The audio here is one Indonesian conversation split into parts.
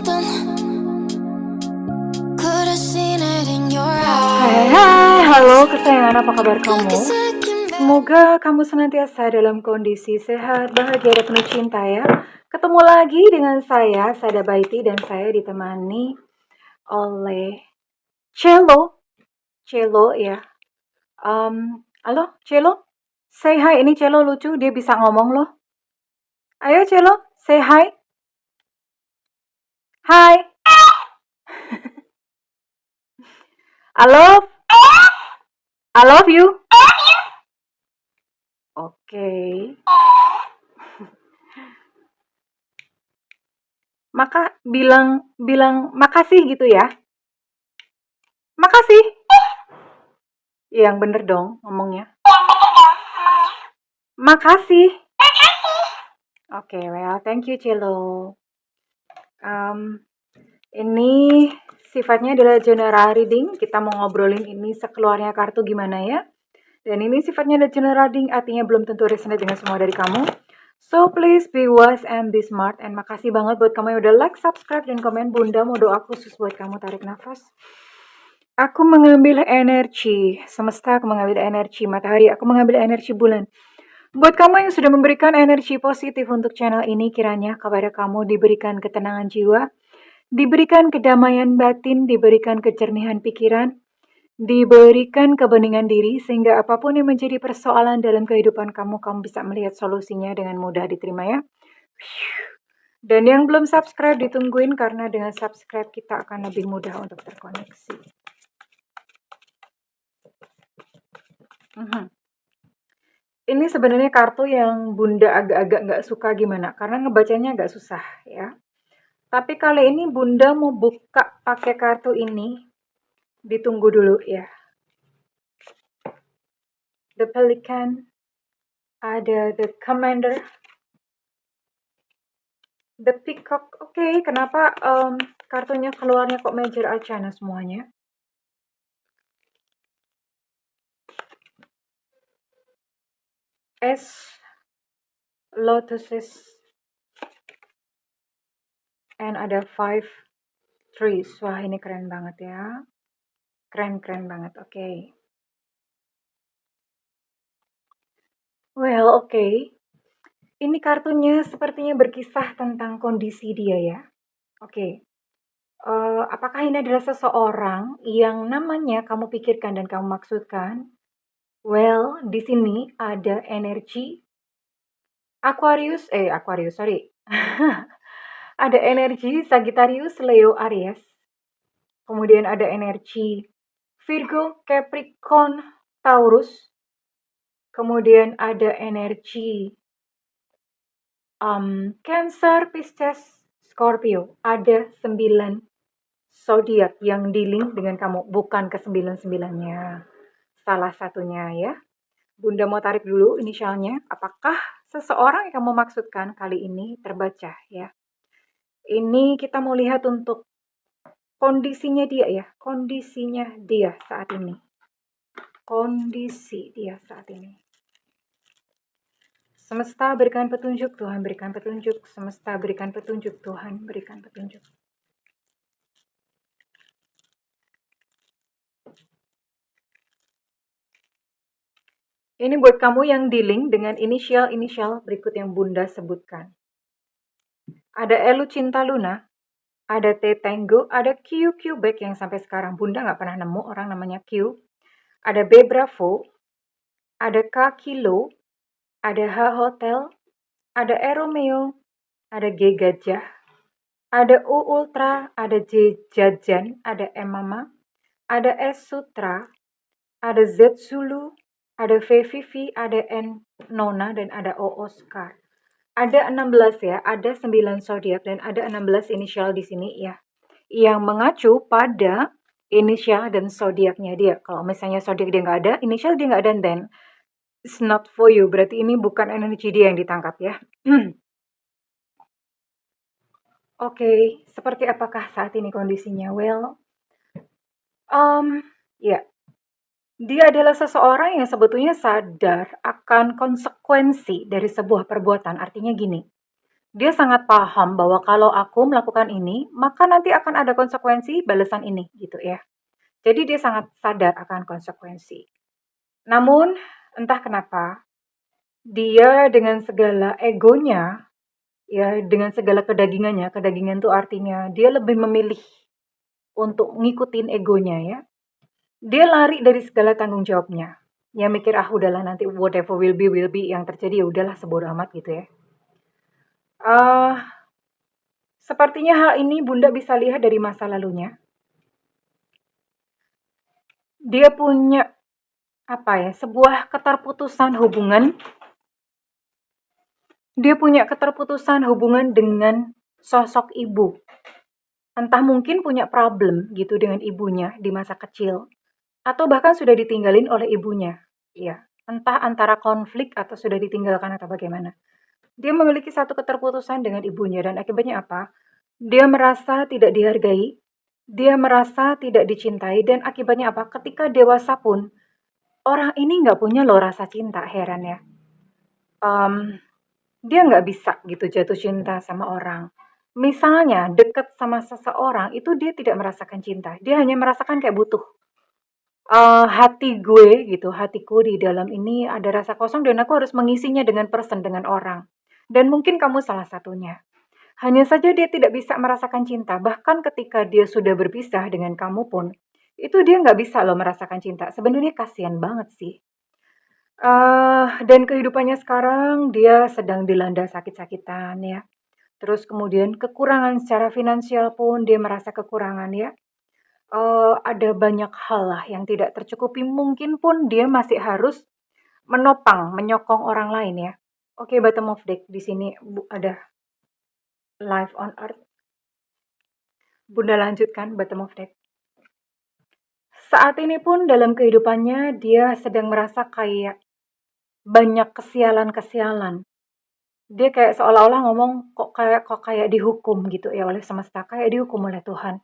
something. Could have seen it in your Hai, eyes. halo kesayangan, apa kabar Like kamu? a second best. Semoga kamu senantiasa dalam kondisi sehat, bahagia, dan penuh cinta ya. Ketemu lagi dengan saya, Sada Baiti, dan saya ditemani oleh Cello. Cello ya. Halo, Cello? Say hi, ini Cello lucu, dia bisa ngomong loh. Ayo Cello, say hi. Hi. I love you. Oke. Maka bilang makasih gitu ya. Makasih. Yang bener dong ngomongnya. Makasih. Oke, well, thank you Cello. Ini sifatnya adalah general reading. Kita mau ngobrolin ini sekeluarnya kartu gimana ya. Dan ini sifatnya adalah general reading, artinya belum tentu resonate dengan semua dari kamu. So please be wise and be smart. And makasih banget buat kamu yang udah like, subscribe, dan komen. Bunda mau doa khusus buat kamu. Tarik nafas. Aku mengambil energi semesta, aku mengambil energi matahari, aku mengambil energi bulan. Buat kamu yang sudah memberikan energi positif untuk channel ini, kiranya kepada kamu diberikan ketenangan jiwa, diberikan kedamaian batin, diberikan kejernihan pikiran, diberikan kebeningan diri, sehingga apapun yang menjadi persoalan dalam kehidupan kamu, kamu bisa melihat solusinya dengan mudah diterima ya. Dan yang belum subscribe ditungguin, karena dengan subscribe kita akan lebih mudah untuk terkoneksi. Ini sebenarnya kartu yang Bunda agak-agak nggak suka gimana, karena ngebacanya agak susah ya. Tapi kali ini Bunda mau buka pakai kartu ini. Ditunggu dulu ya. The Pelican, ada The Commander, The Peacock. Oke, kenapa kartunya keluarnya kok Major Arcana semuanya? Lotuses, and ada 5 trees. Wah, ini keren banget ya. Keren banget. Oke. Well, oke. Ini kartunya sepertinya berkisah tentang kondisi dia ya. Oke. Apakah ini adalah seseorang yang namanya kamu pikirkan dan kamu maksudkan? Well, di sini ada energi Aquarius, sorry. Ada energi Sagittarius, Leo, Aries. Kemudian ada energi Virgo, Capricorn, Taurus. Kemudian ada energi Cancer, Pisces, Scorpio. Ada 9 zodiak yang di-link dengan kamu, bukan ke 9-9-nya. Salah satunya ya. Bunda mau tarik dulu inisialnya. Apakah seseorang yang kamu maksudkan kali ini terbaca ya? Ini kita mau lihat untuk kondisinya dia ya. Kondisinya dia saat ini. Kondisi dia saat ini. Semesta berikan petunjuk, Tuhan berikan petunjuk. Semesta berikan petunjuk, Tuhan berikan petunjuk. Ini buat kamu yang di-link dengan inisial-inisial berikut yang Bunda sebutkan. Ada Elu Cinta Luna, ada T Tango, ada Q Quebec yang sampai sekarang Bunda nggak pernah nemu orang namanya Q. Ada B Bravo, ada K Kilo, ada H Hotel, ada E Romeo, ada G Gajah, ada U Ultra, ada J Jajan, ada M Mama, ada S Sutra, ada Z Zulu, ada V Vivi, ada N Nona, dan ada O Oscar. Ada 16 ya, ada 9 zodiak dan ada 16 inisial di sini ya. Yang mengacu pada inisial dan zodiaknya dia. Kalau misalnya zodiak dia nggak ada, inisial dia nggak ada, then it's not for you. Berarti ini bukan energi dia yang ditangkap ya. Oke, seperti apakah saat ini kondisinya? Well, ya. Dia adalah seseorang yang sebetulnya sadar akan konsekuensi dari sebuah perbuatan. Artinya gini, Dia sangat paham bahwa kalau aku melakukan ini, maka nanti akan ada konsekuensi balasan ini, gitu ya. Jadi dia sangat sadar akan konsekuensi. Namun, entah kenapa, dia dengan segala egonya, ya dengan segala kedagingannya, kedagingan itu artinya dia lebih memilih untuk ngikutin egonya ya. Dia lari dari segala tanggung jawabnya. Ya mikir udahlah nanti whatever will be yang terjadi ya udahlah sebodo amat gitu ya. Eh Sepertinya hal ini Bunda bisa lihat dari masa lalunya. Dia punya sebuah keterputusan hubungan. Dia punya keterputusan hubungan dengan sosok ibu. Entah mungkin punya problem gitu dengan ibunya di masa kecil. Atau bahkan sudah ditinggalin oleh ibunya. Iya, entah antara konflik atau sudah ditinggalkan atau bagaimana. Dia memiliki satu keterputusan dengan ibunya dan akibatnya apa? Dia merasa tidak dihargai, dia merasa tidak dicintai dan akibatnya apa? Ketika dewasa pun, orang ini nggak punya loh rasa cinta, heran ya. Dia nggak bisa gitu jatuh cinta sama orang. Misalnya deket sama seseorang itu dia tidak merasakan cinta, dia hanya merasakan kayak butuh. Hati gue gitu, hatiku di dalam ini ada rasa kosong dan aku harus mengisinya dengan person, dengan orang. Dan mungkin kamu salah satunya. Hanya saja dia tidak bisa merasakan cinta, bahkan ketika dia sudah berpisah dengan kamu pun, itu dia nggak bisa loh merasakan cinta. Sebenarnya kasihan banget sih. Dan kehidupannya sekarang dia sedang dilanda sakit-sakitan ya. Terus kemudian kekurangan secara finansial pun dia merasa kekurangan ya. Ada banyak hal lah yang tidak tercukupi, mungkin pun dia masih harus menopang, menyokong orang lain ya. Oke, bottom of deck di sini ada live on earth. Bunda lanjutkan bottom of deck. Saat ini pun dalam kehidupannya dia sedang merasa kayak banyak kesialan-kesialan. Dia kayak seolah-olah ngomong kok kayak dihukum gitu ya oleh semesta, kayak dihukum oleh Tuhan.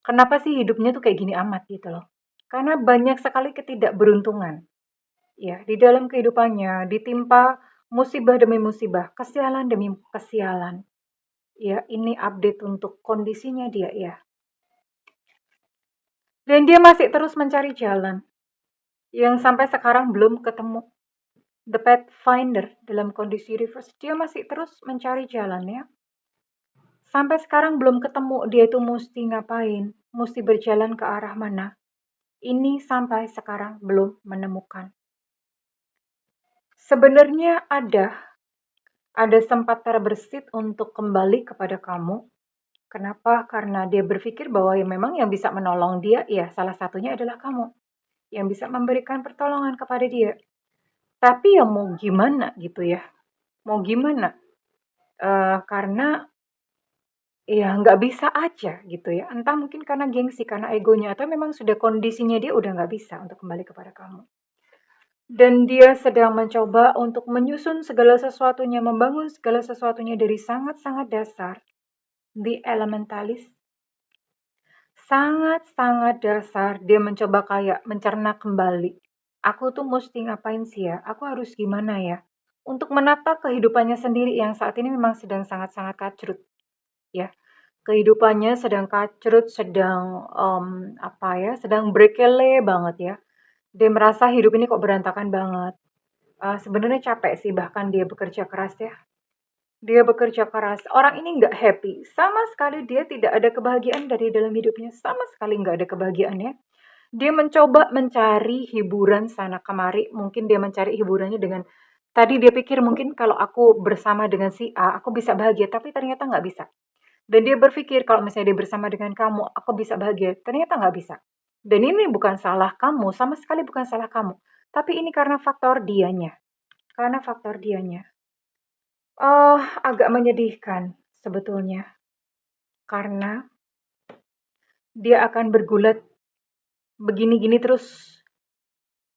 Kenapa sih hidupnya tuh kayak gini amat gitu loh. Karena banyak sekali ketidakberuntungan. Ya, di dalam kehidupannya ditimpa musibah demi musibah, kesialan demi kesialan. Ya, ini update untuk kondisinya dia ya. Dan dia masih terus mencari jalan yang sampai sekarang belum ketemu. The Pathfinder dalam kondisi reverse, dia masih terus mencari jalan ya. Sampai sekarang belum ketemu dia itu mesti ngapain, mesti berjalan ke arah mana. Ini sampai sekarang belum menemukan. Sebenarnya ada sempat terbersit untuk kembali kepada kamu. Kenapa? Karena dia berpikir bahwa ya memang yang bisa menolong dia, ya salah satunya adalah kamu. Yang bisa memberikan pertolongan kepada dia. Tapi ya mau gimana gitu ya. Mau gimana? Karena ya nggak bisa aja gitu ya. Entah mungkin karena gengsi, karena egonya, atau memang sudah kondisinya dia udah nggak bisa untuk kembali kepada kamu. Dan dia sedang mencoba untuk menyusun segala sesuatunya, membangun segala sesuatunya dari sangat-sangat dasar. The Elementalist. Sangat-sangat dasar, dia mencoba kayak mencerna kembali. Aku tuh mesti ngapain sih ya? Aku harus gimana ya? Untuk menata kehidupannya sendiri yang saat ini memang sedang sangat-sangat kacrut. Ya, kehidupannya sedang kacrut, sedang sedang berkele banget ya. Dia merasa hidup ini kok berantakan banget. Sebenarnya capek sih bahkan dia bekerja keras ya. Dia bekerja keras. Orang ini nggak happy. Sama sekali dia tidak ada kebahagiaan dari dalam hidupnya. Sama sekali nggak ada kebahagiaannya. Dia mencoba mencari hiburan sana kemari. Mungkin dia mencari hiburannya dengan tadi dia pikir mungkin kalau aku bersama dengan si A, aku bisa bahagia. Tapi ternyata nggak bisa. Dan dia berpikir kalau misalnya dia bersama dengan kamu, aku bisa bahagia. Ternyata nggak bisa. Dan ini bukan salah kamu, sama sekali bukan salah kamu. Tapi ini karena faktor dianya. Karena faktor dianya. Agak menyedihkan sebetulnya. Karena dia akan bergulat begini-gini terus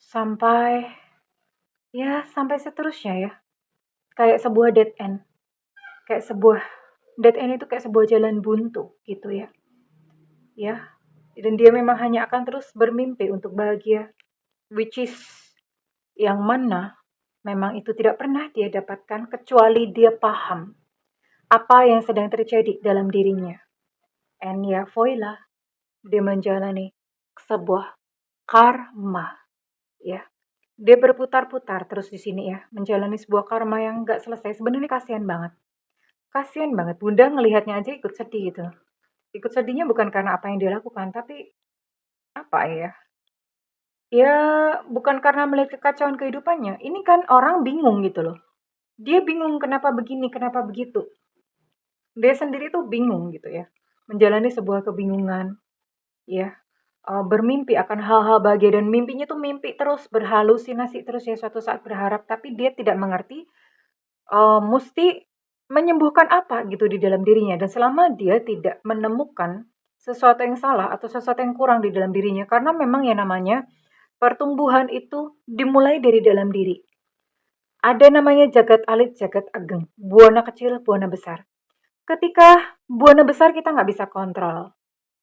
sampai sampai seterusnya ya. Kayak sebuah dead end. Kayak sebuah dead end itu kayak sebuah jalan buntu gitu ya. Ya. Dan dia memang hanya akan terus bermimpi untuk bahagia, which is yang mana memang itu tidak pernah dia dapatkan kecuali dia paham apa yang sedang terjadi dalam dirinya. And ya, voila, dia menjalani sebuah karma, ya. Dia berputar-putar terus di sini ya, menjalani sebuah karma yang nggak selesai. Sebenarnya kasihan banget. Kasihan banget. Bunda ngelihatnya aja ikut sedih gitu. Ikut sedihnya bukan karena apa yang dia lakukan, tapi apa ya? Ya, bukan karena melihat kekacauan kehidupannya. Ini kan orang bingung gitu loh. Dia bingung kenapa begini, kenapa begitu. Dia sendiri tuh bingung gitu ya. Menjalani sebuah kebingungan, ya. Bermimpi akan hal-hal bahagia dan mimpinya tuh mimpi terus, berhalusinasi terus ya, suatu saat berharap, tapi dia tidak mengerti musti menyembuhkan apa gitu di dalam dirinya. Dan selama dia tidak menemukan sesuatu yang salah atau sesuatu yang kurang di dalam dirinya, karena memang yang namanya pertumbuhan itu dimulai dari dalam diri. Ada namanya jagat alit, jagat ageng, buana kecil, buana besar. Ketika buana besar kita nggak bisa kontrol,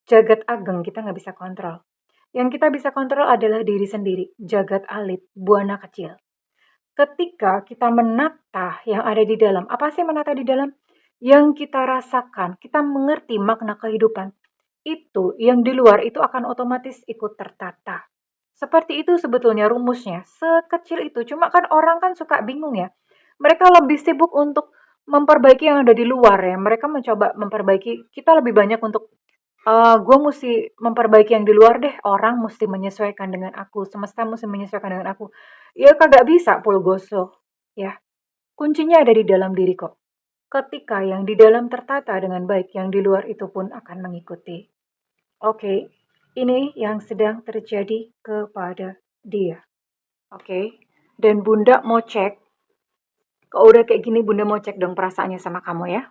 jagat ageng kita nggak bisa kontrol. Yang kita bisa kontrol adalah diri sendiri, jagat alit, buana kecil. Ketika kita menata yang ada di dalam, apa sih menata di dalam? Yang kita rasakan, kita mengerti makna kehidupan. Itu, yang di luar itu akan otomatis ikut tertata. Seperti itu sebetulnya rumusnya, sekecil itu. Cuma kan orang kan suka bingung ya. Mereka lebih sibuk untuk memperbaiki yang ada di luar ya. Mereka mencoba memperbaiki, kita lebih banyak untuk gue mesti memperbaiki yang di luar deh, orang mesti menyesuaikan dengan aku, semesta mesti menyesuaikan dengan aku. Ya kagak bisa Pulgoso, ya. Kuncinya ada di dalam diri kok. Ketika yang di dalam tertata dengan baik, yang di luar itu pun akan mengikuti. Oke, ini yang sedang terjadi kepada dia. Oke, dan Bunda mau cek, kalau udah kayak gini Bunda mau cek dong perasaannya sama kamu ya.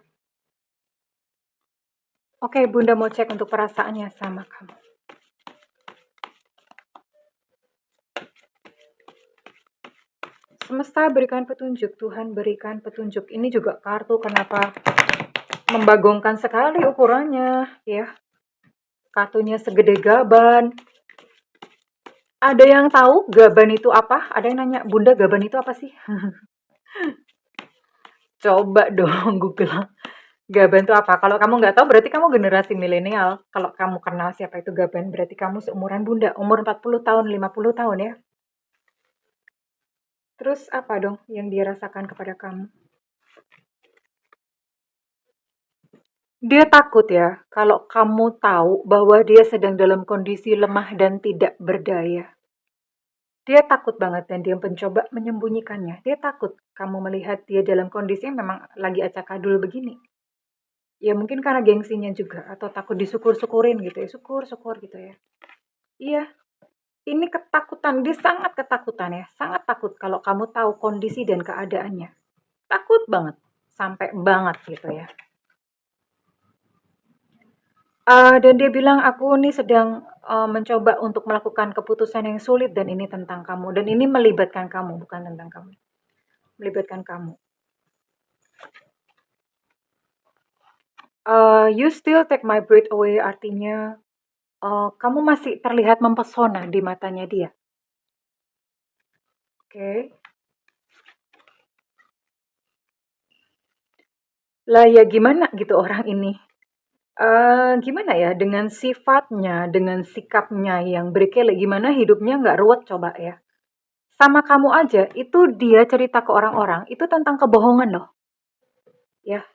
Oke, Bunda mau cek untuk perasaannya sama kamu. Semesta berikan petunjuk, Tuhan berikan petunjuk. Ini juga kartu kenapa membagongkan sekali ukurannya, ya. Kartunya segede gaban. Ada yang tahu gaban itu apa? Ada yang nanya, Bunda gaban itu apa sih? Coba dong Google. Gaban itu apa? Kalau kamu nggak tahu berarti kamu generasi milenial. Kalau kamu kenal siapa itu gaban, berarti kamu seumuran Bunda. Umur 40 tahun, 50 tahun ya. Terus apa dong yang dia rasakan kepada kamu? Dia takut ya, kalau kamu tahu bahwa dia sedang dalam kondisi lemah dan tidak berdaya. Dia takut banget dan dia mencoba menyembunyikannya. Dia takut kamu melihat dia dalam kondisi yang memang lagi acakadul begini. Ya mungkin karena gengsinya juga, atau takut disyukur-syukurin gitu ya, syukur-syukur gitu ya. Iya, ini ketakutan, dia sangat ketakutan ya, sangat takut kalau kamu tahu kondisi dan keadaannya. Takut banget, sampai banget gitu ya. Dan dia bilang, "Aku nih sedang mencoba untuk melakukan keputusan yang sulit dan ini tentang kamu. Dan ini melibatkan kamu, bukan tentang kamu. Melibatkan kamu. You still take my breath away artinya kamu masih terlihat mempesona di matanya dia. Oke. Lah ya gimana gitu orang ini? Gimana ya, dengan sifatnya, dengan sikapnya yang berkelek, gimana hidupnya nggak ruwet coba ya. Sama kamu aja, itu dia cerita ke orang-orang, itu tentang kebohongan loh. Ya,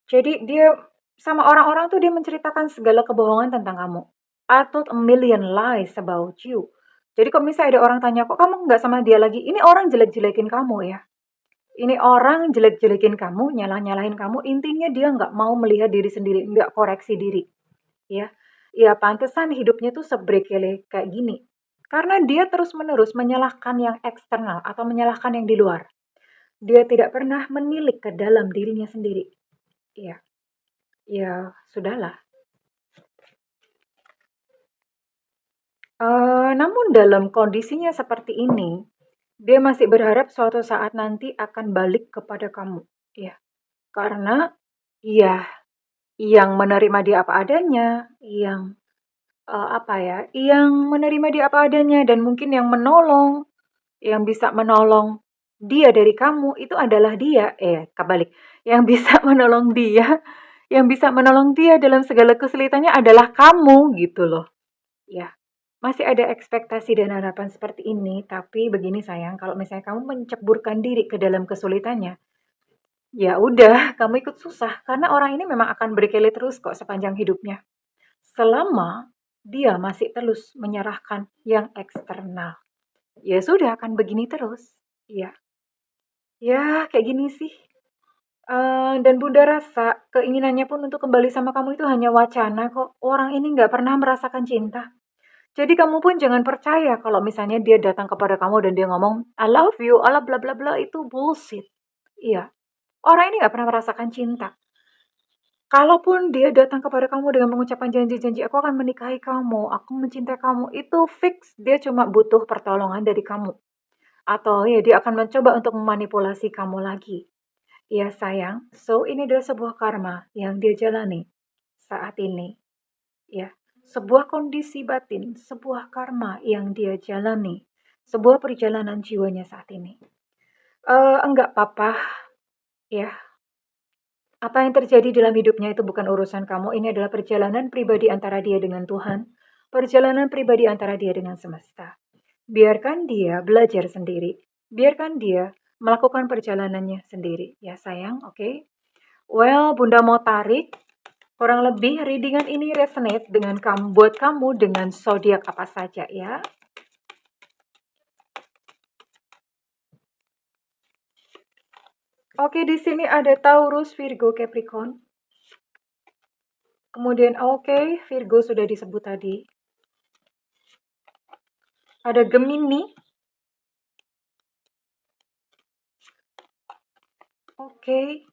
jadi dia sama orang-orang tuh dia menceritakan segala kebohongan tentang kamu. I told a million lies about you. Jadi kalau misalnya ada orang tanya, kok kamu nggak sama dia lagi? Ini orang jelek-jelekin kamu ya. Ini orang jelek-jelekin kamu, nyalah-nyalahin kamu. Intinya dia nggak mau melihat diri sendiri, nggak koreksi diri. Ya, ya pantesan hidupnya tuh sebrekele kayak gini. Karena dia terus-menerus menyalahkan yang eksternal atau menyalahkan yang di luar. Dia tidak pernah menilik ke dalam dirinya sendiri. Iya, ya sudahlah. Namun dalam kondisinya seperti ini, dia masih berharap suatu saat nanti akan balik kepada kamu, ya. Karena ya yang menerima dia apa adanya, yang apa ya, yang menerima dia apa adanya dan mungkin yang menolong, yang bisa menolong dia dari kamu itu adalah dia, kebalik. Yang bisa menolong dia dalam segala kesulitannya adalah kamu gitu loh. Ya, masih ada ekspektasi dan harapan seperti ini, tapi begini sayang, kalau misalnya kamu menceburkan diri ke dalam kesulitannya, ya udah, kamu ikut susah karena orang ini memang akan berkeli terus kok sepanjang hidupnya. Selama dia masih terus menyerahkan yang eksternal. Ya sudah akan begini terus. Iya. Ya, kayak gini sih. Dan Bunda rasa keinginannya pun untuk kembali sama kamu itu hanya wacana kok. Orang ini nggak pernah merasakan cinta. Jadi kamu pun jangan percaya kalau misalnya dia datang kepada kamu dan dia ngomong, I love you, Allah bla bla bla, itu bullshit. Iya. Orang ini nggak pernah merasakan cinta. Kalaupun dia datang kepada kamu dengan mengucapkan janji-janji, aku akan menikahi kamu, aku mencintai kamu, itu fix dia cuma butuh pertolongan dari kamu. Atau ya dia akan mencoba untuk memanipulasi kamu lagi. Ya sayang, so ini adalah sebuah karma yang dia jalani saat ini. Ya, sebuah kondisi batin, sebuah karma yang dia jalani, sebuah perjalanan jiwanya saat ini. Enggak apa-apa, ya. Apa yang terjadi dalam hidupnya itu bukan urusan kamu. Ini adalah perjalanan pribadi antara dia dengan Tuhan, perjalanan pribadi antara dia dengan semesta. Biarkan dia belajar sendiri. Biarkan dia melakukan perjalanannya sendiri. Ya sayang, oke? Well, Bunda mau tarik. Kurang lebih readingan ini resonate dengan kamu, buat kamu dengan zodiak apa saja ya. Oke, di sini ada Taurus, Virgo, Capricorn. Kemudian oke, Virgo sudah disebut tadi. Ada Gemini. Oke.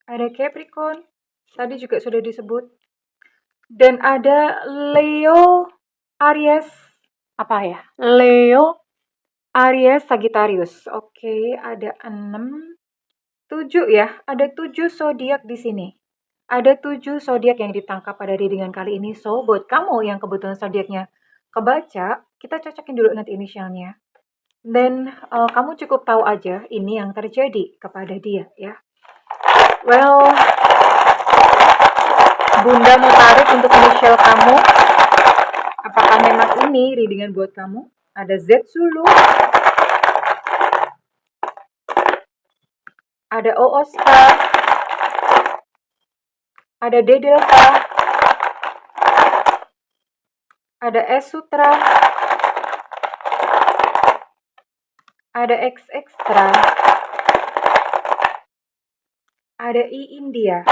Ada Capricorn. Tadi juga sudah disebut. Dan ada Leo, Aries. Apa ya? Leo, Aries, Sagittarius. Oke, ada 6. 7 ya, ada 7 zodiak di sini. Ada 7 zodiak yang ditangkap pada readingan kali ini. So, buat kamu yang kebetulan zodiaknya kebaca, kita cocokin dulu nanti inisialnya. Dan kamu cukup tahu aja ini yang terjadi kepada dia ya. Well, Bunda mau tarik untuk inisial kamu. Apakah memang ini readingan buat kamu? Ada Z Zulu, ada O Oscar, ada D Delta, ada S Sutra, ada X Extra, ada I India,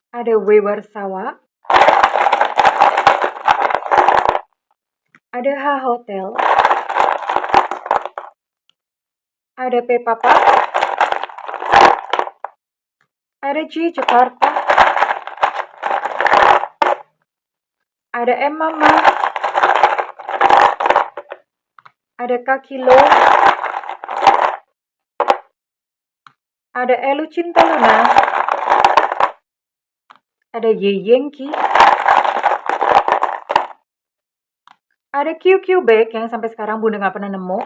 ada W Warsawa, ada H Hotel, ada P Papa, ada J Jakarta, ada M Mama, ada K Kilo, ada Elu Cinta Luna, ada Y Yankee, ada QQ Back yang sampai sekarang Bunda nggak pernah nemu,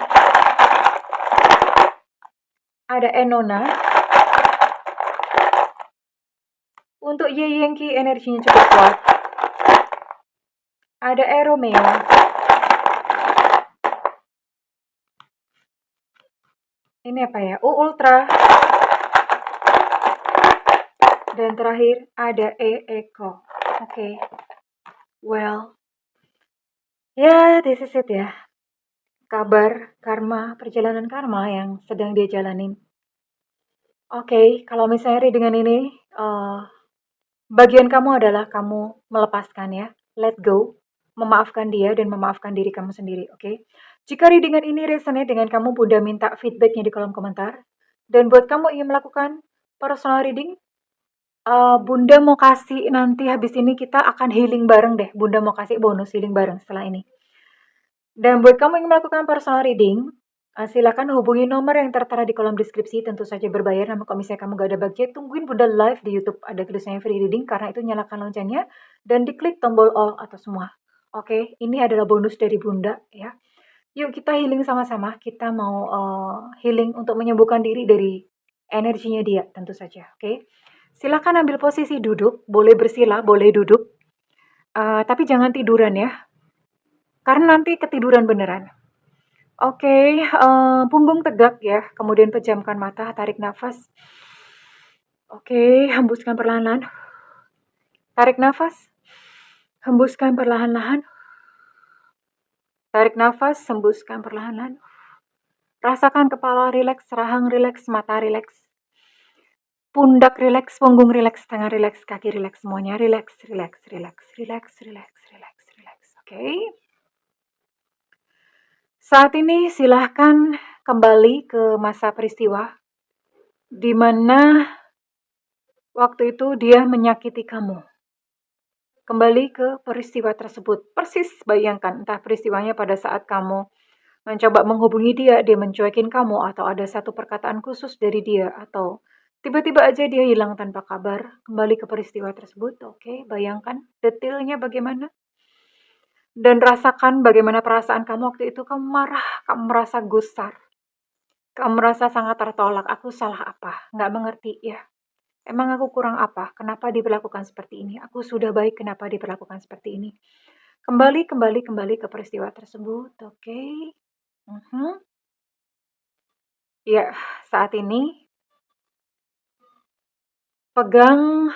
ada Enona. Untuk Y Yankee energinya cukup kuat. Ada Romeo. Ini apa ya? Ultra. Dan terakhir ada Eko. Oke. Well. Ya, this is it ya. Kabar karma, perjalanan karma yang sedang dia jalanin. Oke, kalau misalnya dengan ini, bagian kamu adalah kamu melepaskan ya. Let go. Memaafkan dia dan memaafkan diri kamu sendiri, oke? Jika readingan ini resonate dengan kamu, Bunda minta feedbacknya di kolom komentar. Dan buat kamu ingin melakukan personal reading, Bunda mau kasih nanti habis ini kita akan healing bareng deh. Bunda mau kasih bonus healing bareng setelah ini. Dan buat kamu yang ingin melakukan personal reading, silakan hubungi nomor yang tertera di kolom deskripsi. Tentu saja berbayar. Namun kalau misalnya kamu gak ada budget, tungguin Bunda live di YouTube. Ada tulisannya free reading, karena itu nyalakan loncengnya dan diklik tombol all atau semua. Oke, ini adalah bonus dari Bunda ya. Yuk kita healing sama-sama. Kita mau healing untuk menyembuhkan diri dari energinya dia tentu saja. Oke. Silakan ambil posisi duduk, boleh bersila, boleh duduk. Tapi jangan tiduran ya. Karena nanti ketiduran beneran. Oke, punggung tegak ya. Kemudian pejamkan mata, tarik nafas. Oke, hembuskan perlahan-lahan. Tarik nafas. Hembuskan perlahan-lahan. Tarik nafas, hembuskan perlahan-lahan. Rasakan kepala rileks, rahang rileks, mata rileks. Pundak rileks, punggung rileks, tangan rileks, kaki rileks, semuanya rileks, rileks, rileks, rileks, rileks, rileks, rileks. Oke. Saat ini silahkan kembali ke masa peristiwa di mana waktu itu dia menyakiti kamu. Kembali ke peristiwa tersebut. Persis bayangkan entah peristiwanya pada saat kamu mencoba menghubungi dia mencuekin kamu, atau ada satu perkataan khusus dari dia, atau tiba-tiba aja dia hilang tanpa kabar. Kembali ke peristiwa tersebut, oke? Bayangkan detailnya bagaimana. Dan rasakan bagaimana perasaan kamu waktu itu. Kamu marah, kamu merasa gusar. Kamu merasa sangat tertolak. Aku salah apa? Nggak mengerti ya. Emang aku kurang apa? Kenapa diperlakukan seperti ini? Aku sudah baik, kenapa diperlakukan seperti ini? Kembali ke peristiwa tersebut, oke? Ya, saat ini pegang,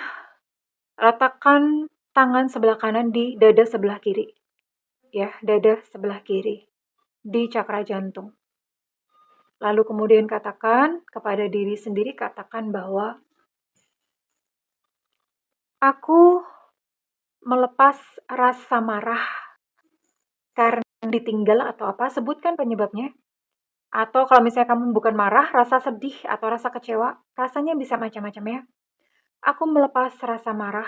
letakkan tangan sebelah kanan di dada sebelah kiri. Ya, dada sebelah kiri. Di cakra jantung. Lalu kemudian katakan kepada diri sendiri, katakan bahwa aku melepas rasa marah karena ditinggal atau apa, sebutkan penyebabnya. Atau kalau misalnya kamu bukan marah, rasa sedih atau rasa kecewa, rasanya bisa macam-macam ya. Aku melepas rasa marah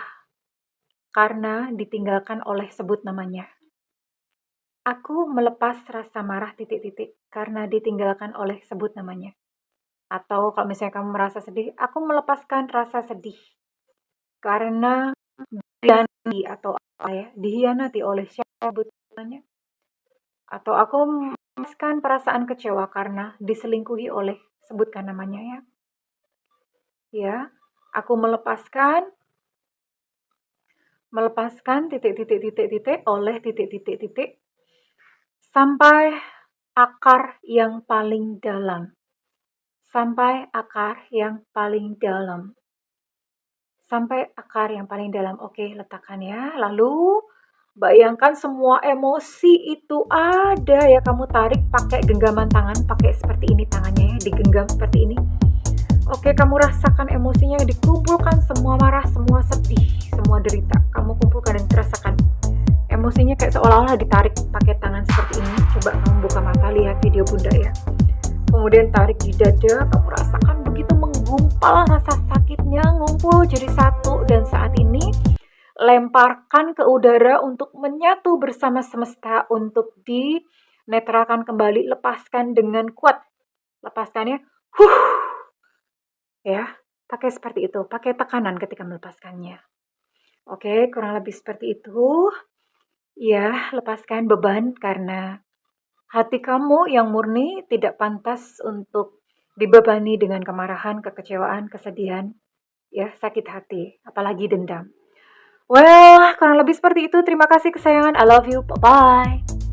karena ditinggalkan oleh sebut namanya. Aku melepas rasa marah titik-titik karena ditinggalkan oleh sebut namanya. Atau kalau misalnya kamu merasa sedih, aku melepaskan rasa sedih karena dihianati atau apa ya, dihianati oleh siapa sebut namanya. Atau aku melepaskan perasaan kecewa karena diselingkuhi oleh sebutkan namanya ya. Ya, aku melepaskan titik-titik oleh titik-titik sampai akar yang paling dalam. Sampai akar yang paling dalam. Sampai akar yang paling dalam. Oke, letakkan ya. Lalu bayangkan semua emosi itu ada ya. Kamu tarik pakai genggaman tangan, pakai seperti ini tangannya ya, digenggam seperti ini. Oke, kamu rasakan emosinya dikumpulkan, semua marah, semua sedih, semua derita. Kamu kumpulkan dan rasakan. Emosinya kayak seolah-olah ditarik pakai tangan seperti ini. Coba kamu buka mata, lihat video bunda ya. Kemudian tarik di dada, kamu rasakan begitu menggumpal rasa sakitnya, ngumpul jadi satu. Dan saat ini lemparkan ke udara untuk menyatu bersama semesta, untuk dinetralkan kembali, lepaskan dengan kuat. Lepaskannya, ya, pakai seperti itu, pakai tekanan ketika melepaskannya. Oke, kurang lebih seperti itu. Ya, lepaskan beban karena hati kamu yang murni tidak pantas untuk dibebani dengan kemarahan, kekecewaan, kesedihan, ya, sakit hati, apalagi dendam. Well, kurang lebih seperti itu. Terima kasih kesayangan. I love you. Bye-bye.